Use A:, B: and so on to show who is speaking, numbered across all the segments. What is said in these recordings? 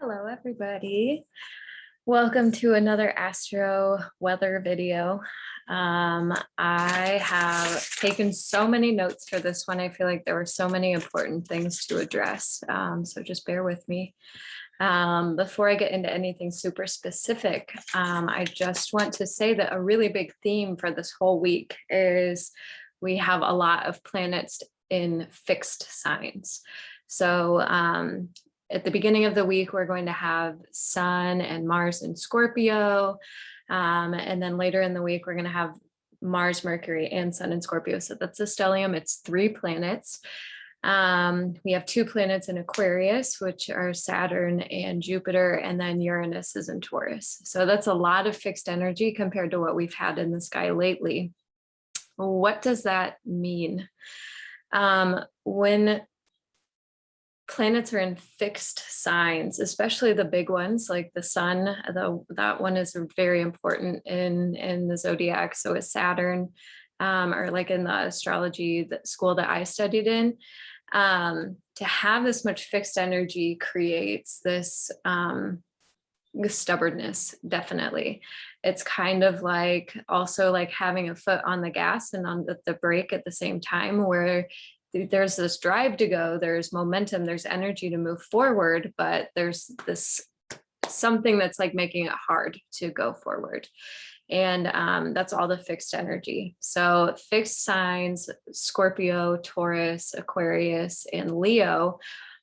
A: Hello, everybody. Welcome to another Astro weather video. I have taken so many notes for this one. I feel like there were so many important things to address. So just bear with me. Before I get into anything super specific, I just want to say that a really big theme for this whole week is we have a lot of planets in fixed signs. So at the beginning of the week, we're going to have Sun and Mars in Scorpio. And then later in the week, we're going to have Mars, Mercury, and Sun in Scorpio. So that's a stellium. It's 3 planets. We have 2 planets in Aquarius, which are Saturn and Jupiter, and then Uranus is in Taurus. So that's a lot of fixed energy compared to what we've had in the sky lately. What does that mean? When planets are in fixed signs, especially the big ones like the sun, that one is very important in the zodiac. So is Saturn, or like in the astrology school that I studied in. To have this much fixed energy creates this stubbornness, definitely. It's kind of like also like having a foot on the gas and on the brake at the same time, where there's this drive to go, there's momentum, there's energy to move forward, but there's this something that's like making it hard to go forward. And that's all the fixed energy. So fixed signs, Scorpio, Taurus, Aquarius, and Leo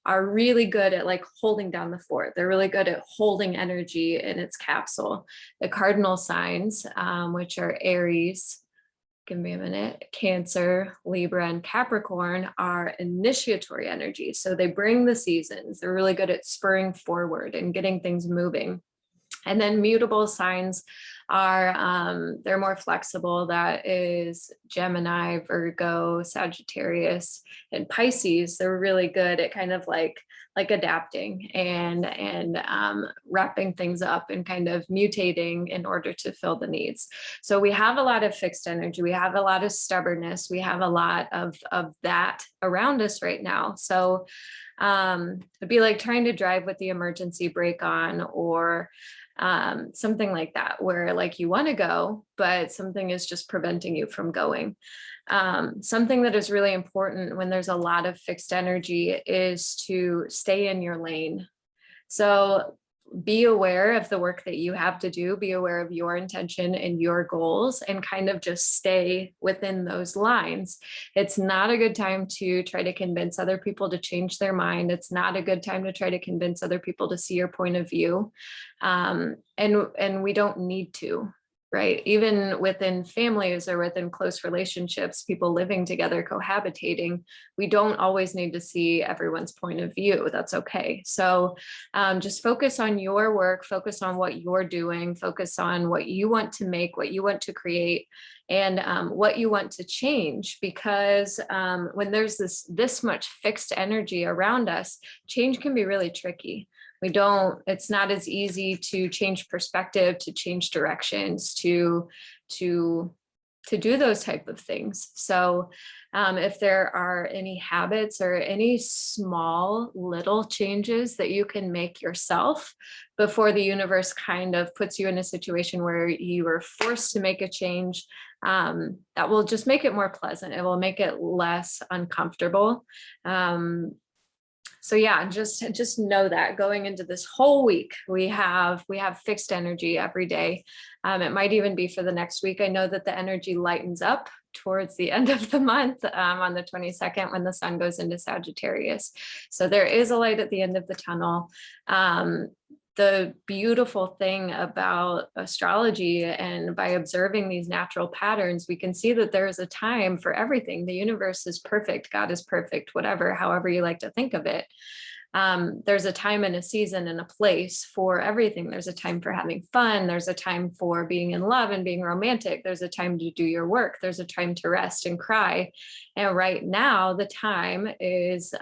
A: are really good at like holding down the fort. They're really good at holding energy in its capsule. The cardinal signs, which are Aries, give me a minute, Cancer, Libra, and Capricorn, are initiatory energy. So they bring the seasons. They're really good at spurring forward and getting things moving. And then mutable signs are, they're more flexible. That is Gemini, Virgo, Sagittarius, and Pisces. They're really good at kind of like adapting and wrapping things up and kind of mutating in order to fill the needs. So we have a lot of fixed energy. We have a lot of stubbornness. We have a lot of that around us right now. So it'd be like trying to drive with the emergency brake on, or something like that, where like you want to go, but something is just preventing you from going. Something that is really important when there's a lot of fixed energy is to stay in your lane. So be aware of the work that you have to do, be aware of your intention and your goals, and kind of just stay within those lines. It's not a good time to try to convince other people to change their mind. It's not a good time to try to convince other people to see your point of view. And we don't need to. Right? Even within families or within close relationships, people living together, cohabitating, we don't always need to see everyone's point of view. That's okay. So just focus on your work, focus on what you're doing, focus on what you want to make, what you want to create, and what you want to change. Because when there's this much fixed energy around us, change can be really tricky. It's not as easy to change perspective, to change directions, to do those type of things. So if there are any habits or any small little changes that you can make yourself before the universe kind of puts you in a situation where you are forced to make a change, that will just make it more pleasant. It will make it less uncomfortable. So yeah, just know that going into this whole week, we have fixed energy every day. It might even be for the next week. I know that the energy lightens up towards the end of the month, on the 22nd, when the sun goes into Sagittarius. So there is a light at the end of the tunnel. The beautiful thing about astrology, and by observing these natural patterns, we can see that there is a time for everything. The universe is perfect. God is perfect, whatever, however you like to think of it. There's a time and a season and a place for everything. There's a time for having fun. There's a time for being in love and being romantic. There's a time to do your work. There's a time to rest and cry. And right now, the time is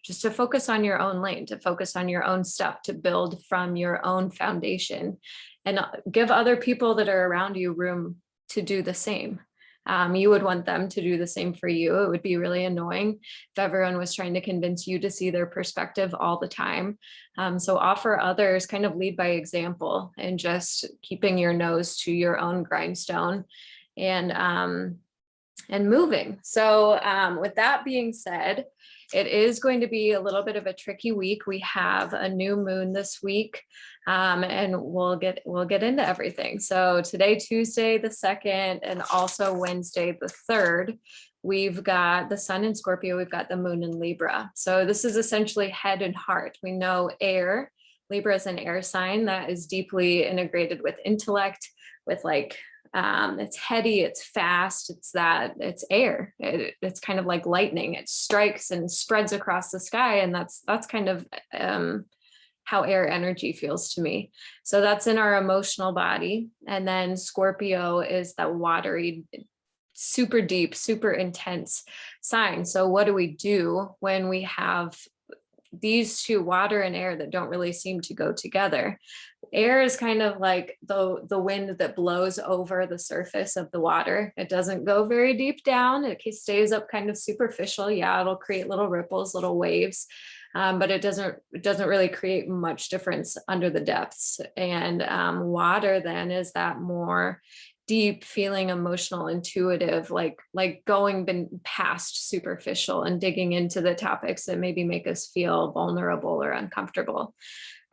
A: just to focus on your own lane, to focus on your own stuff, to build from your own foundation, and give other people that are around you room to do the same. You would want them to do the same for you. It would be really annoying if everyone was trying to convince you to see their perspective all the time. So offer others, kind of lead by example, and just keeping your nose to your own grindstone and moving. So with that being said, it is going to be a little bit of a tricky week. We have a new moon this week, and we'll get into everything. So today, Tuesday the 2nd, and also Wednesday the 3rd, we've got the sun in Scorpio, we've got the moon in Libra. So this is essentially head and heart. We know air. Libra is an air sign that is deeply integrated with intellect, with like it's heady, it's fast, it's air. It's kind of like lightning. It strikes and spreads across the sky, and that's kind of how air energy feels to me. So that's in our emotional body. And then Scorpio is that watery, super deep, super intense sign. So what do we do when we have these two, water and air, that don't really seem to go together? Air is kind of like the wind that blows over the surface of the water. It doesn't go very deep down. It stays up kind of superficial. Yeah, it'll create little ripples, little waves, but it doesn't really create much difference under the depths. And water then is that more deep feeling, emotional, intuitive, like going past superficial and digging into the topics that maybe make us feel vulnerable or uncomfortable.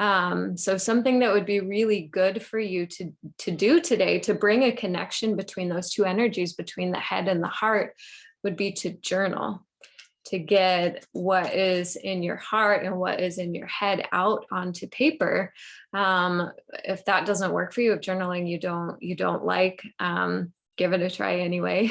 A: So something that would be really good for you to do today to bring a connection between those two energies, between the head and the heart, would be to journal, to get what is in your heart and what is in your head out onto paper. If that doesn't work for you, if journaling you don't like, give it a try anyway.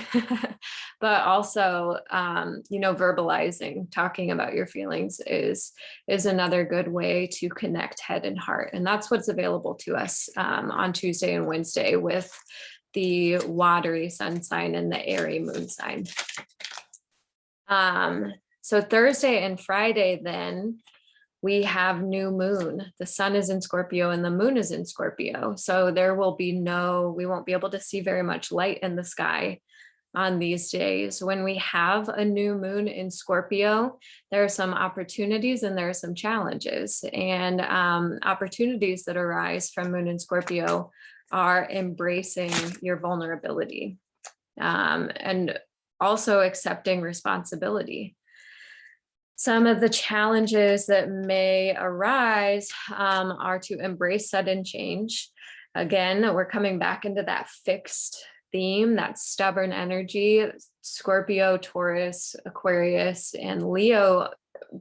A: But also, verbalizing, talking about your feelings is another good way to connect head and heart. And that's what's available to us on Tuesday and Wednesday with the watery sun sign and the airy moon sign. So Thursday and Friday, then we have new moon. The sun is in Scorpio and the moon is in Scorpio. So we won't be able to see very much light in the sky on these days. When we have a new moon in Scorpio, there are some opportunities and there are some challenges. And opportunities that arise from moon in Scorpio are embracing your vulnerability, and also accepting responsibility. Some of the challenges that may arise are to embrace sudden change. Again, we're coming back into that fixed theme, that stubborn energy. Scorpio, Taurus, Aquarius, and Leo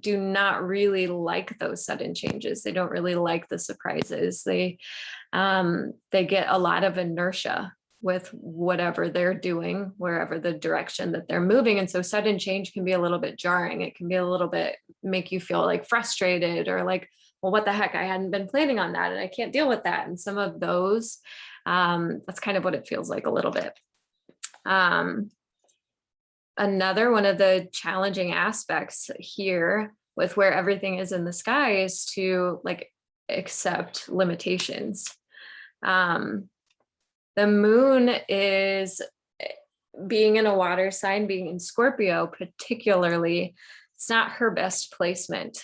A: do not really like those sudden changes. They don't really like the surprises. They get a lot of inertia with whatever they're doing, wherever the direction that they're moving. And so sudden change can be a little bit jarring. It can be a little bit, make you feel like frustrated or like, well, what the heck? I hadn't been planning on that and I can't deal with that. And some of those, that's kind of what it feels like a little bit. Another one of the challenging aspects here with where everything is in the sky is to like accept limitations. The moon is being in a water sign, being in Scorpio particularly, it's not her best placement.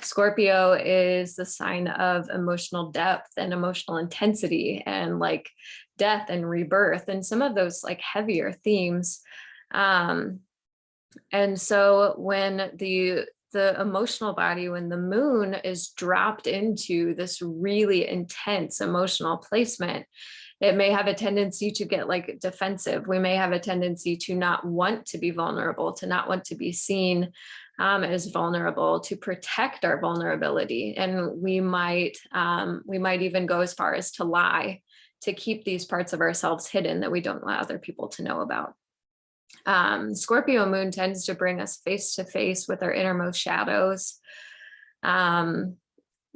A: Scorpio is the sign of emotional depth and emotional intensity and like death and rebirth and some of those like heavier themes. And so when the emotional body, when the moon is dropped into this really intense emotional placement, it may have a tendency to get like defensive. We may have a tendency to not want to be vulnerable, to not want to be seen as vulnerable, to protect our vulnerability. And we might even go as far as to lie, to keep these parts of ourselves hidden that we don't want other people to know about. Scorpio moon tends to bring us face to face with our innermost shadows,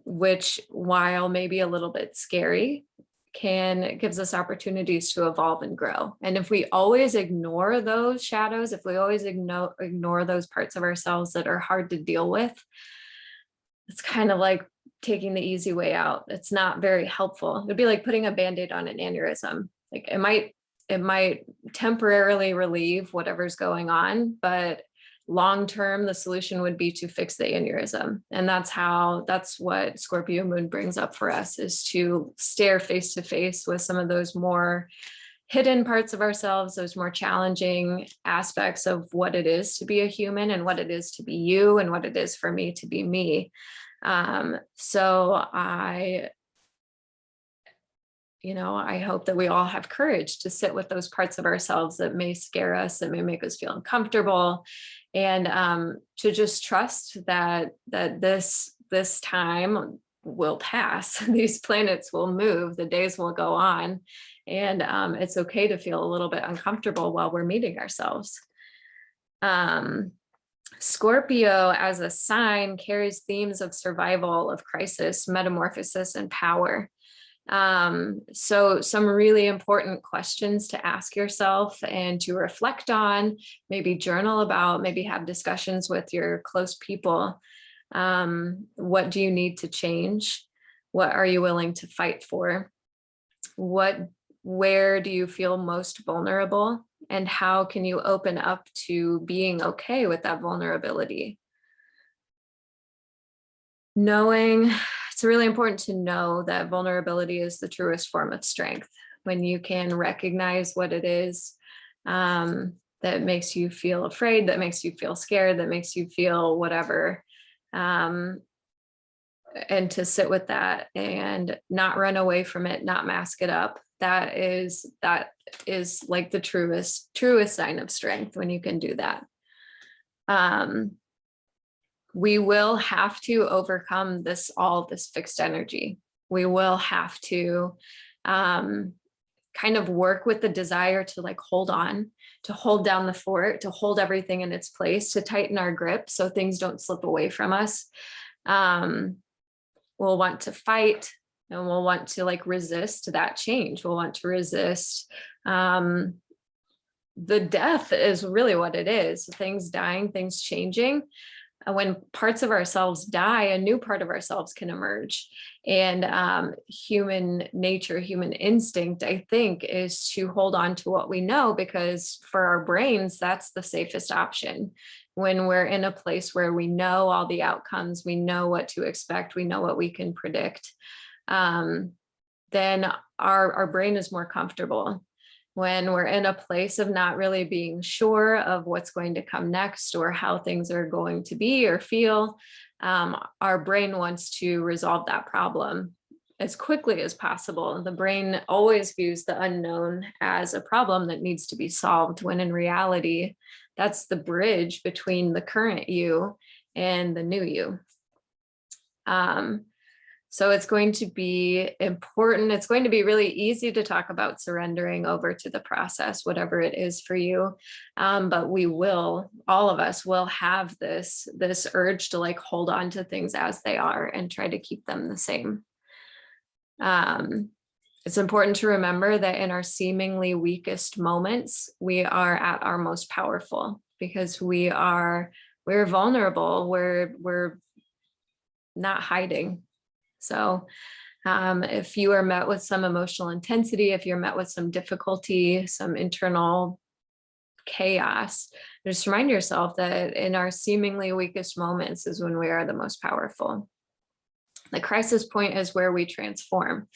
A: which, while maybe a little bit scary, gives us opportunities to evolve and grow. And if we always ignore those shadows, if we always ignore those parts of ourselves that are hard to deal with, it's kind of like taking the easy way out. It's not very helpful. It'd be like putting a Band-Aid on an aneurysm. Like it might it might temporarily relieve whatever's going on, but long term, the solution would be to fix the aneurysm. And that's what Scorpio moon brings up for us, is to stare face to face with some of those more hidden parts of ourselves, those more challenging aspects of what it is to be a human and what it is to be you and what it is for me to be me. So I hope that we all have courage to sit with those parts of ourselves that may scare us, that may make us feel uncomfortable, and to just trust that this time will pass. These planets will move, the days will go on, and it's okay to feel a little bit uncomfortable while we're meeting ourselves. Scorpio as a sign carries themes of survival, of crisis, metamorphosis, and power. So some really important questions to ask yourself and to reflect on, maybe journal about, maybe have discussions with your close people. What do you need to change? What are you willing to fight for? Where do you feel most vulnerable? And how can you open up to being okay with that vulnerability? It's really important to know that vulnerability is the truest form of strength. When you can recognize what it is that makes you feel afraid, that makes you feel scared, that makes you feel whatever, and to sit with that and not run away from it, not mask it up. That is like the truest sign of strength, when you can do that. We will have to overcome this fixed energy. We will have to kind of work with the desire to like hold on, to hold down the fort, to hold everything in its place, to tighten our grip so things don't slip away from us. We'll want to fight, and we'll want to like resist that change. We'll want to resist the death is really what it is. Things dying, things changing. When parts of ourselves die, a new part of ourselves can emerge. And human nature, human instinct, I think, is to hold on to what we know, because for our brains, that's the safest option. When we're in a place where we know all the outcomes, we know what to expect, we know what we can predict, then our brain is more comfortable. When we're in a place of not really being sure of what's going to come next or how things are going to be or feel, our brain wants to resolve that problem as quickly as possible. The brain always views the unknown as a problem that needs to be solved, when in reality, that's the bridge between the current you and the new you. So it's going to be important. It's going to be really easy to talk about surrendering over to the process, whatever it is for you. But all of us will have this urge to like hold on to things as they are and try to keep them the same. It's important to remember that in our seemingly weakest moments, we are at our most powerful, because we're vulnerable. We're not hiding. So if you are met with some emotional intensity, if you're met with some difficulty, some internal chaos, just remind yourself that in our seemingly weakest moments is when we are the most powerful. The crisis point is where we transform.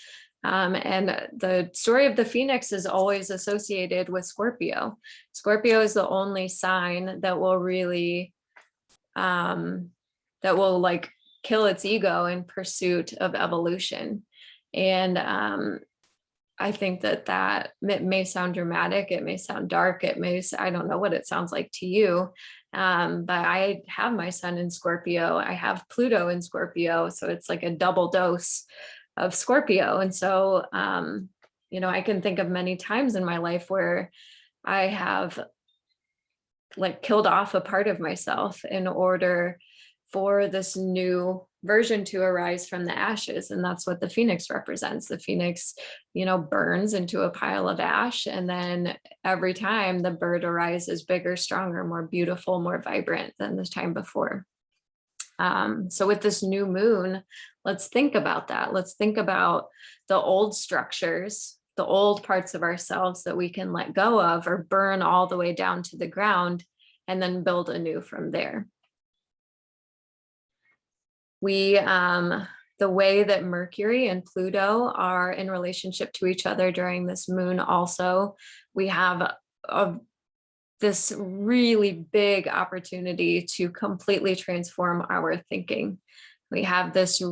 A: And the story of the Phoenix is always associated with Scorpio. Scorpio is the only sign that will really, like kill its ego in pursuit of evolution. And I think that it may sound dramatic, it may sound dark, I don't know what it sounds like to you. But I have my sun in Scorpio, I have Pluto in Scorpio, so it's like a double dose of Scorpio. And so, I can think of many times in my life where I have like killed off a part of myself in order for this new version to arise from the ashes. And that's what the Phoenix represents. The Phoenix, burns into a pile of ash. And then every time the bird arises bigger, stronger, more beautiful, more vibrant than the time before. So with this new moon, let's think about that. Let's think about the old structures, the old parts of ourselves that we can let go of or burn all the way down to the ground, and then build anew from there. The way that Mercury and Pluto are in relationship to each other during this moon also, we have this really big opportunity to completely transform our thinking. We have this,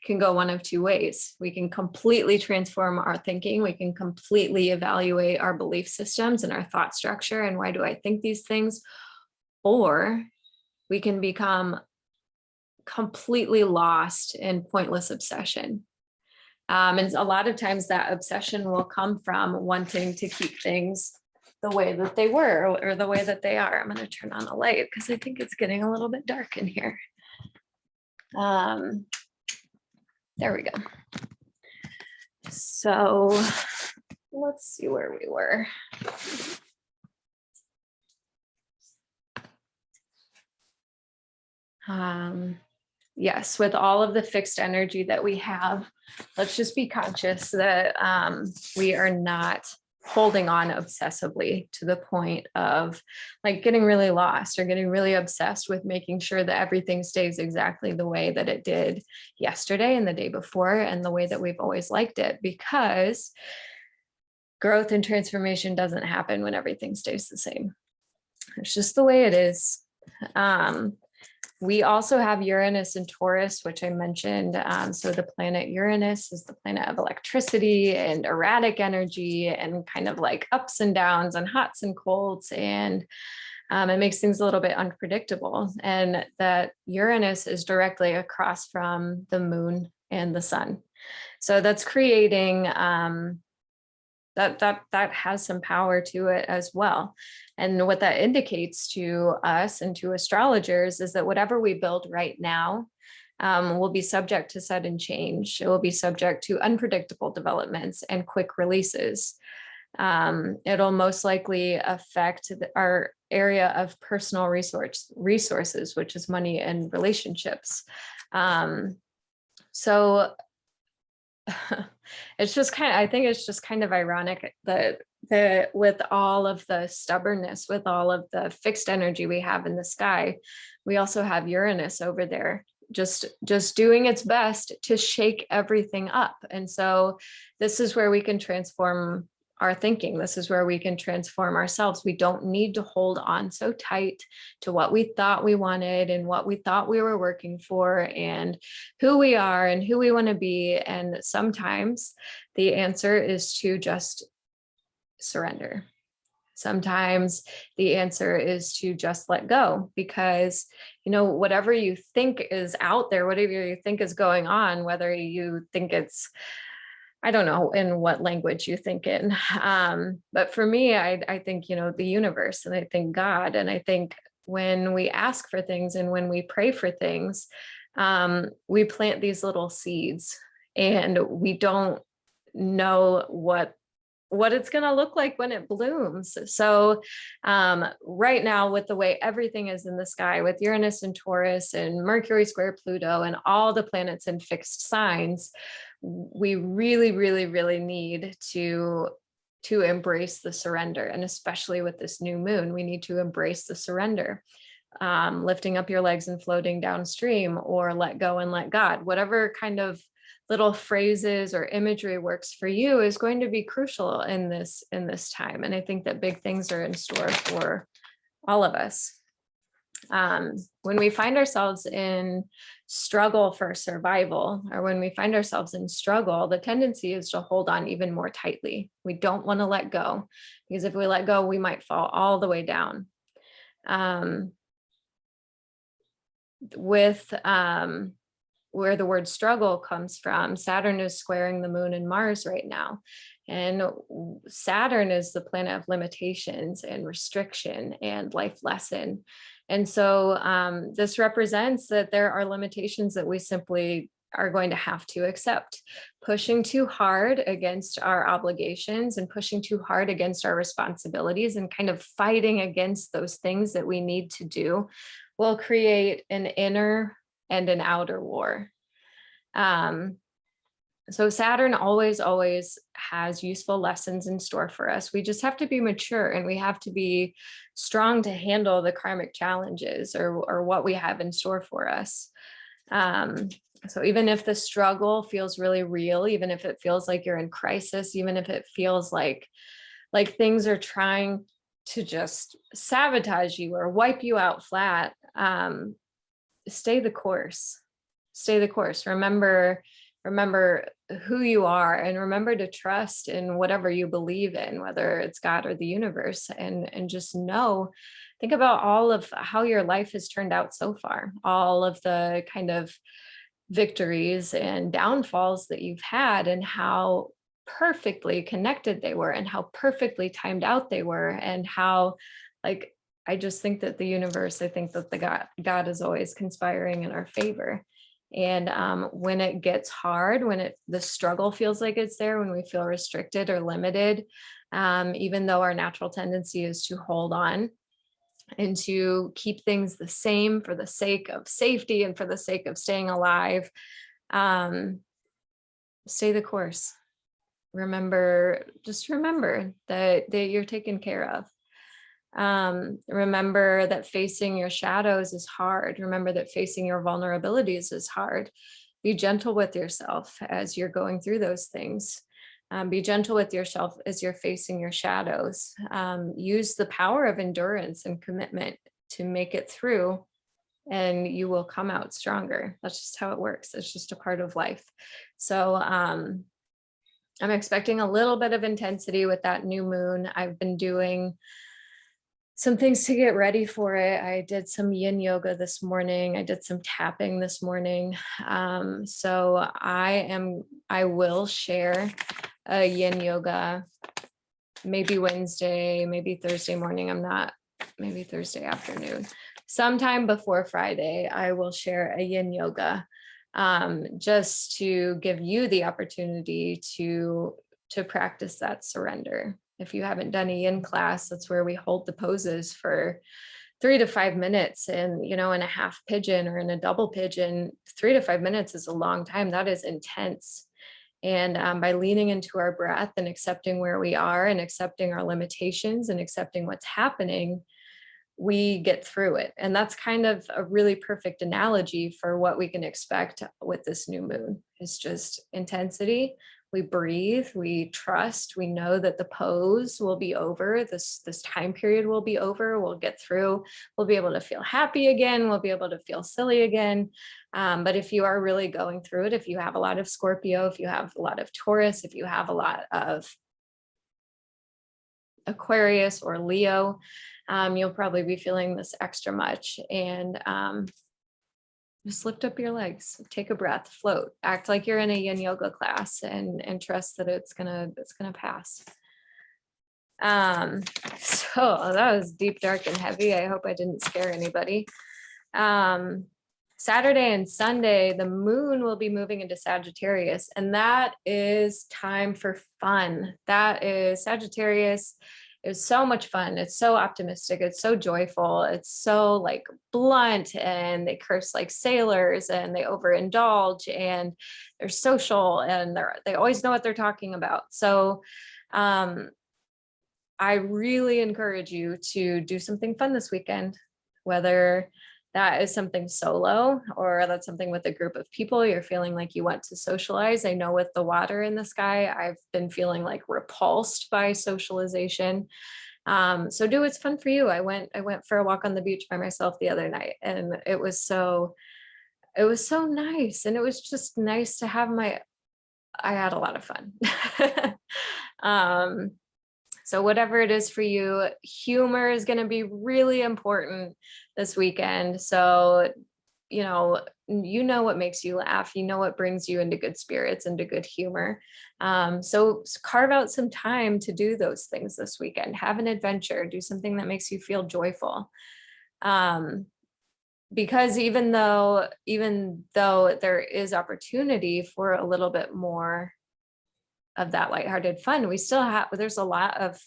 A: can go one of two ways. We can completely transform our thinking. We can completely evaluate our belief systems and our thought structure and why do I think these things? Or we can become completely lost in pointless obsession. And a lot of times that obsession will come from wanting to keep things the way that they were or the way that they are. I'm going to turn on a light because I think it's getting a little bit dark in here. There we go. So let's see where we were. Yes, with all of the fixed energy that we have, let's just be conscious that we are not holding on obsessively to the point of like getting really lost or getting really obsessed with making sure that everything stays exactly the way that it did yesterday and the day before and the way that we've always liked it, because growth and transformation doesn't happen when everything stays the same. It's just the way it is. We also have Uranus and Taurus, which I mentioned. So the planet Uranus is the planet of electricity and erratic energy and kind of like ups and downs and hots and colds. And it makes things a little bit unpredictable. And that Uranus is directly across from the moon and the sun. So that's creating that has some power to it as well. And what that indicates to us and to astrologers is that whatever we build right now will be subject to sudden change. It will be subject to unpredictable developments and quick releases. It'll most likely affect our area of personal resources, which is money and relationships. So it's just I think it's just kind of ironic that with all of the stubbornness, with all of the fixed energy we have in the sky, we also have Uranus over there, just doing its best to shake everything up. And so this is where we can transform our thinking. This is where we can transform ourselves. We don't need to hold on so tight to what we thought we wanted and what we thought we were working for and who we are and who we want to be. And sometimes the answer is to just surrender. Sometimes the answer is to just let go, because, you know, whatever you think is out there, whatever you think is going on, whether you think it's, I don't know in what language you think in. But for me, I think, you know, the universe, and I think God. And I think when we ask for things and when we pray for things, we plant these little seeds and we don't know what it's going to look like when it blooms. So right now, with the way everything is in the sky, with Uranus and Taurus and Mercury square Pluto and all the planets in fixed signs, we really, really, really need to embrace the surrender. And especially with this new moon, we need to embrace the surrender. Lifting up your legs and floating downstream, or let go and let God, whatever kind of little phrases or imagery works for you is going to be crucial in this time. And I think that big things are in store for all of us. When we find ourselves in struggle for survival, or when we find ourselves in struggle, the tendency is to hold on even more tightly. We don't want to let go, because if we let go, we might fall all the way down. Where the word struggle comes from, Saturn is squaring the moon and Mars right now. And Saturn is the planet of limitations and restriction and life lesson. And so this represents that there are limitations that we simply are going to have to accept. Pushing too hard against our obligations and pushing too hard against our responsibilities and kind of fighting against those things that we need to do will create an inner and an outer war. So Saturn always, always has useful lessons in store for us. We just have to be mature, and we have to be strong to handle the karmic challenges, or what we have in store for us. Um, so even if the struggle feels really real, even if it feels like you're in crisis, even if it feels like things are trying to just sabotage you or wipe you out flat, stay the course. Stay the course. Remember who you are, and remember to trust in whatever you believe in, whether it's God or the universe, and just know, think about all of how your life has turned out so far, all of the kind of victories and downfalls that you've had, and how perfectly connected they were, and how perfectly timed out they were, and how, like, I just think that the universe, I think that the God is always conspiring in our favor. And when it gets hard, when the struggle feels like it's there, when we feel restricted or limited, even though our natural tendency is to hold on and to keep things the same for the sake of safety and for the sake of staying alive, um, stay the course. Just remember that you're taken care of. Remember that facing your shadows is hard. Remember that facing your vulnerabilities is hard. Be gentle with yourself as you're going through those things. Be gentle with yourself as you're facing your shadows. Use the power of endurance and commitment to make it through, and you will come out stronger. That's just how it works. It's just a part of life. So I'm expecting a little bit of intensity with that new moon. I've been doing some things to get ready for it. I did some yin yoga this morning. I did some tapping this morning. So I will share a yin yoga, maybe Wednesday, maybe Thursday morning. Maybe Thursday afternoon. Sometime before Friday, I will share a yin yoga, just to give you the opportunity to practice that surrender. If you haven't done a yin class, that's where we hold the poses for 3 to 5 minutes, and in a half pigeon or in a double pigeon, 3 to 5 minutes is a long time. That is intense. And by leaning into our breath and accepting where we are, and accepting our limitations, and accepting what's happening, we get through it. And that's kind of a really perfect analogy for what we can expect with this new moon. It's just intensity. We breathe, we trust, we know that the pose will be over, this time period will be over, we'll get through, we'll be able to feel happy again, we'll be able to feel silly again. But if you are really going through it, if you have a lot of Scorpio, if you have a lot of Taurus, if you have a lot of Aquarius or Leo, you'll probably be feeling this extra much. And just lift up your legs, take a breath, float, act like you're in a yin yoga class, and trust that it's gonna pass. So that was deep, dark, and heavy. I hope I didn't scare anybody. Saturday and Sunday, the moon will be moving into Sagittarius, and that is time for fun. That is Sagittarius. It's so much fun. It's so optimistic. It's so joyful. It's so like blunt, and they curse like sailors, and they overindulge, and they're social, and they always know what they're talking about. So I really encourage you to do something fun this weekend, whether that is something solo or that's something with a group of people you're feeling like you want to socialize. I know with the water in the sky, I've been feeling like repulsed by socialization. So do what's fun for you. I went for a walk on the beach by myself the other night, and it was so nice. And it was just nice to have I had a lot of fun. So whatever it is for you, humor is going to be really important this weekend. So, you know what makes you laugh, what brings you into good spirits, into good humor. So carve out some time to do those things this weekend. Have an adventure, do something that makes you feel joyful. Because even though there is opportunity for a little bit more of that lighthearted fun, there's a lot of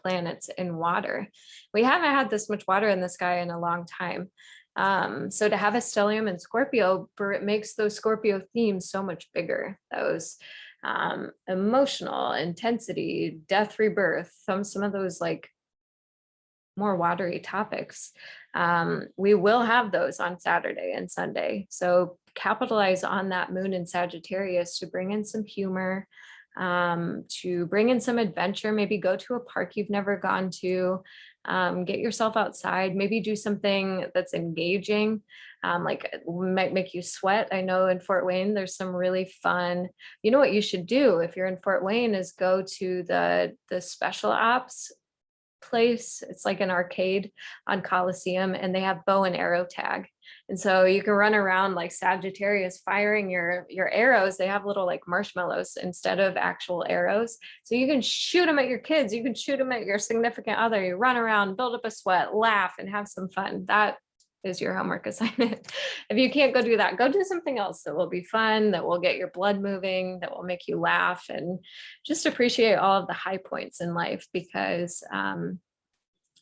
A: planets in water. We haven't had this much water in the sky in a long time. So to have a stellium in Scorpio, it makes those Scorpio themes so much bigger. Those emotional intensity, death, rebirth, some of those like more watery topics. We will have those on Saturday and Sunday. So capitalize on that moon in Sagittarius to bring in some humor, to bring in some adventure. Maybe go to a park you've never gone to, get yourself outside, maybe do something that's engaging, like might make you sweat. I know in Fort Wayne, there's some really fun, you know what you should do if you're in Fort Wayne is go to the special ops place. It's like an arcade on Coliseum, and they have bow and arrow tag. And so you can run around like Sagittarius firing your arrows. They have little like marshmallows instead of actual arrows. So you can shoot them at your kids. You can shoot them at your significant other. You run around, build up a sweat, laugh, and have some fun. That is your homework assignment. If you can't go do that, go do something else that will be fun, that will get your blood moving, that will make you laugh, and just appreciate all of the high points in life, because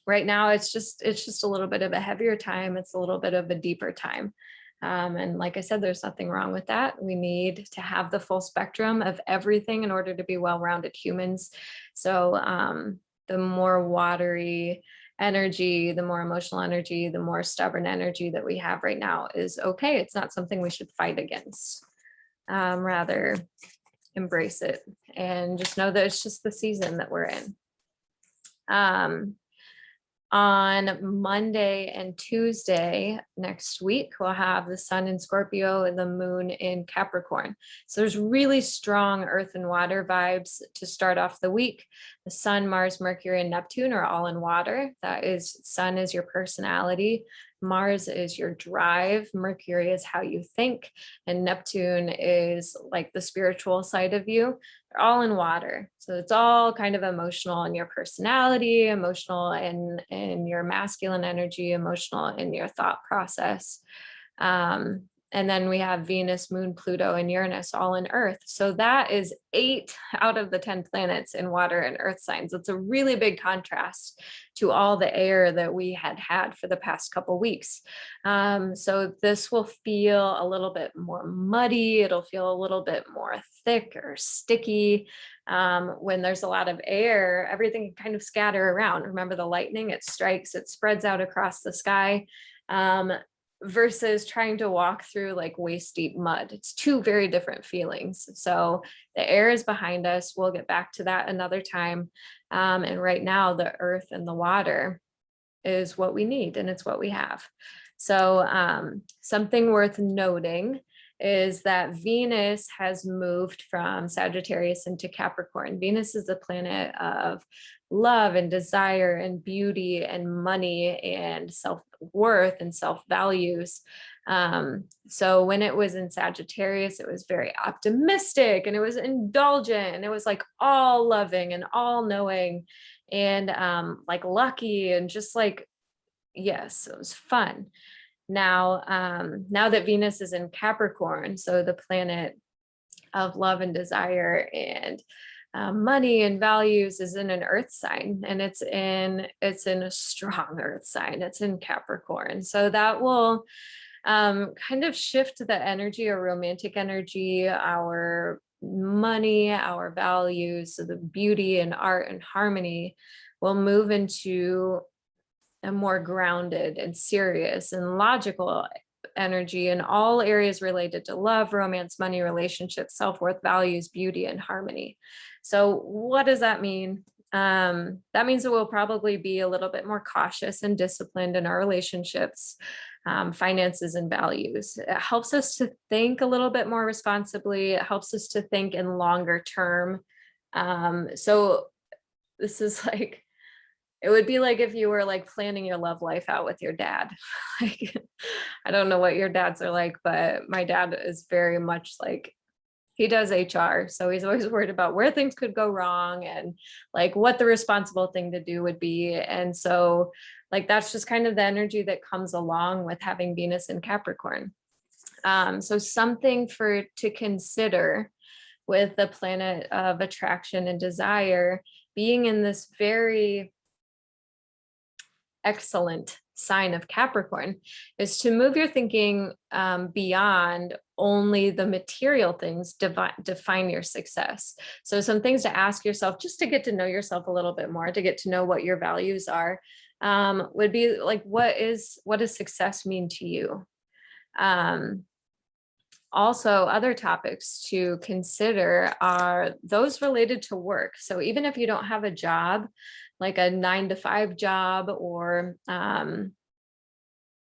A: right now it's just a little bit of a heavier time. It's a little bit of a deeper time. And like I said, there's nothing wrong with that. We need to have the full spectrum of everything in order to be well-rounded humans. So the more watery energy, the more emotional energy, the more stubborn energy that we have right now is okay. It's not something we should fight against. Rather embrace it and just know that it's just the season that we're in. On Monday and Tuesday next week, we'll have the sun in Scorpio and the moon in Capricorn. So there's really strong earth and water vibes to start off the week. The sun, Mars, Mercury, and Neptune are all in water. That is, sun is your personality. Mars is your drive. Mercury is how you think. And Neptune is like the spiritual side of you. They're all in water. So it's all kind of emotional in your personality, emotional in your masculine energy, emotional in your thought process. And then we have Venus, Moon, Pluto, and Uranus all in Earth. So that is 8 out of the 10 planets in water and Earth signs. It's a really big contrast to all the air that we had for the past couple weeks. So this will feel a little bit more muddy. It'll feel a little bit more thick or sticky. When there's a lot of air, everything can kind of scatter around. Remember the lightning, it strikes, it spreads out across the sky. Versus trying to walk through like waist deep mud. It's two very different feelings. So the air is behind us. We'll get back to that another time. And right now the earth and the water is what we need, and it's what we have. So something worth noting is that Venus has moved from Sagittarius into Capricorn. Venus is the planet of love and desire and beauty and money and self-worth and self-values. So when it was in Sagittarius, it was very optimistic and it was indulgent and it was like all loving and all knowing and like lucky and just like, yes, it was fun. Now that Venus is in Capricorn, so the planet of love and desire and money and values is in an earth sign, and it's in a strong earth sign. It's in Capricorn. So that will kind of shift the energy, or romantic energy, our money, our values, so the beauty and art and harmony will move into a more grounded and serious and logical energy in all areas related to love, romance, money, relationships, self-worth, values, beauty, and harmony. So what does that mean? That means that we'll probably be a little bit more cautious and disciplined in our relationships, finances, and values. It helps us to think a little bit more responsibly. It helps us to think in longer term. So this is like, it would be like if you were like planning your love life out with your dad. Like, I don't know what your dads are like, but my dad is very much like, he does HR. So he's always worried about where things could go wrong and like what the responsible thing to do would be. And so like, that's just kind of the energy that comes along with having Venus in Capricorn. So something to consider with the planet of attraction and desire being in this very excellent sign of Capricorn is to move your thinking beyond only the material things define your success. So some things to ask yourself just to get to know yourself a little bit more, to get to know what your values are, would be like, what does success mean to you? Also, other topics to consider are those related to work. So even if you don't have a job, like a 9 to 5 job, or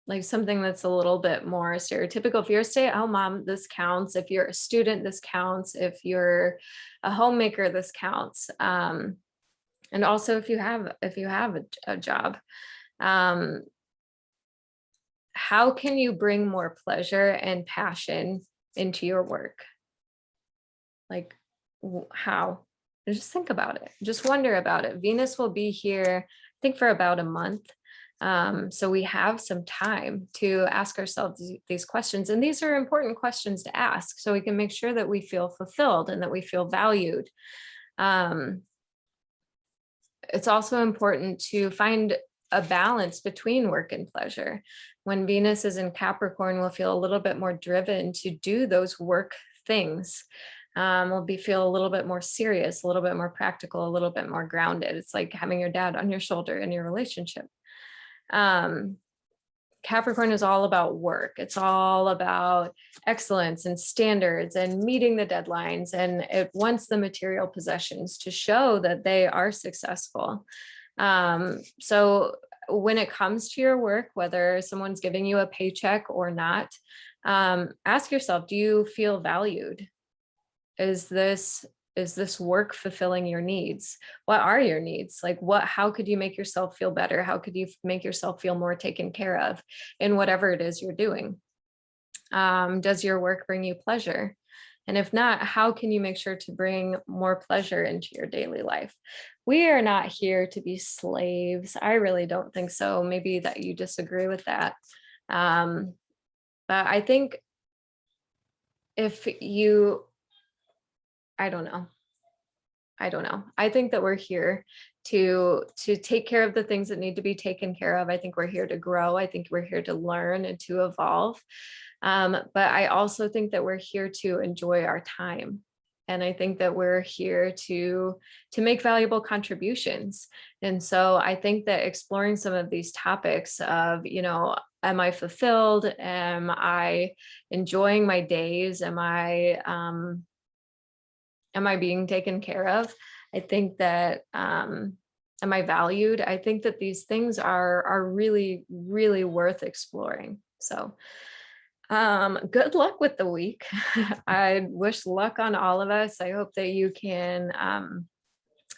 A: like something that's a little bit more stereotypical. If you're a stay-at-home mom, this counts. If you're a student, this counts. If you're a homemaker, this counts. And also if you have a job, how can you bring more pleasure and passion into your work? Like, how? And just think about it. Just wonder about it. Venus will be here, I think, for about a month. So we have some time to ask ourselves these questions. And these are important questions to ask so we can make sure that we feel fulfilled and that we feel valued. It's also important to find a balance between work and pleasure. When Venus is in Capricorn, we'll feel a little bit more driven to do those work things. We'll feel a little bit more serious, a little bit more practical, a little bit more grounded. It's like having your dad on your shoulder in your relationship. Capricorn is all about work. It's all about excellence and standards and meeting the deadlines, and it wants the material possessions to show that they are successful. So when it comes to your work, whether someone's giving you a paycheck or not, ask yourself, do you feel valued? Is this work fulfilling your needs? What are your needs? Like, how could you make yourself feel better? How could you make yourself feel more taken care of in whatever it is you're doing? Does your work bring you pleasure? And if not, how can you make sure to bring more pleasure into your daily life? We are not here to be slaves. I really don't think so. Maybe that you disagree with that. But I think if you, I don't know. I think that we're here to take care of the things that need to be taken care of. I think we're here to grow. I think we're here to learn and to evolve. But I also think that we're here to enjoy our time. And I think that we're here to make valuable contributions. And so I think that exploring some of these topics of, am I fulfilled? Am I enjoying my days? Am I being taken care of? I think that, am I valued? I think that these things are really, really worth exploring. So good luck with the week. I wish luck on all of us. I hope that you can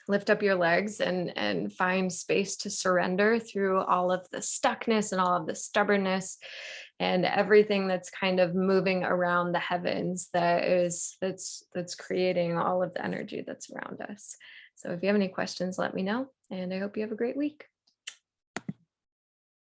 A: lift up your legs and find space to surrender through all of the stuckness and all of the stubbornness and everything that's kind of moving around the heavens that's creating all of the energy that's around us. So if you have any questions, let me know, and I hope you have a great week.